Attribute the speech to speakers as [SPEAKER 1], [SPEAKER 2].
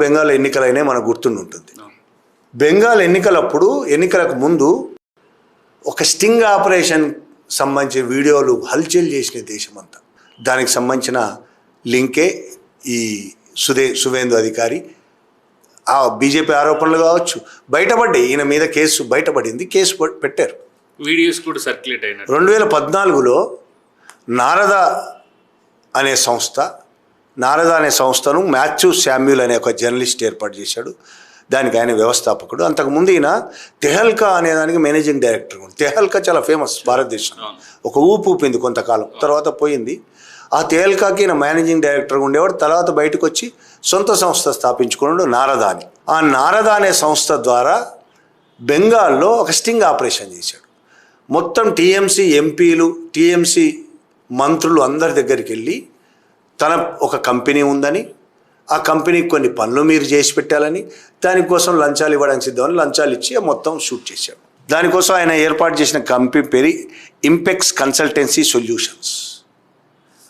[SPEAKER 1] బెంగాల్ ఎన్నికలైనా మనకు గుర్తుంటుంది. బెంగాల్ ఎన్నికలప్పుడు ఎన్నికలకు ముందు ఒక స్టింగ్ ఆపరేషన్ సంబంధించిన వీడియోలు హల్చల్ చేసిన దేశమంతా. దానికి సంబంధించిన లింకే ఈ సువేందు అధికారి ఆ బీజేపీ ఆరోపణలు కావచ్చు బయటపడ్డాయి. ఈయన మీద కేసు బయటపడింది, కేసు పెట్టారు,
[SPEAKER 2] వీడియోస్ కూడా సర్క్యులేట్ అయినాయి.
[SPEAKER 1] 2014లో నారద అనే సంస్థను మాథ్యూ శామ్యూల్ అనే ఒక జర్నలిస్ట్ ఏర్పాటు చేశాడు. దానికి ఆయన వ్యవస్థాపకుడు. అంతకుముందు ఈయన తెహల్కా అనే దానికి మేనేజింగ్ డైరెక్టర్. తెహల్కా చాలా ఫేమస్ భారతదేశం, ఒక ఊపింది కొంతకాలం, తర్వాత పోయింది. ఆ తెహల్కాకి ఈయన మేనేజింగ్ డైరెక్టర్గా ఉండేవాడు. తర్వాత బయటకు వచ్చి సొంత సంస్థ స్థాపించుకున్నాడు, నారద అని. ఆ నారద అనే సంస్థ ద్వారా బెంగాల్లో ఒక స్టింగ్ ఆపరేషన్ చేశాడు. మొత్తం టీఎంసీ ఎంపీలు, టీఎంసీ మంత్రులు అందరి దగ్గరికి వెళ్ళి తన ఒక కంపెనీ ఉందని, ఆ కంపెనీకి కొన్ని పనులు మీరు చేసి పెట్టాలని, దానికోసం లంచాలు ఇవ్వడానికి సిద్ధమని లంచాలు ఇచ్చి మొత్తం షూట్ చేశాడు. దానికోసం ఆయన ఏర్పాటు చేసిన కంపెనీ పేరు ఇంపెక్స్ కన్సల్టెన్సీ సొల్యూషన్స్.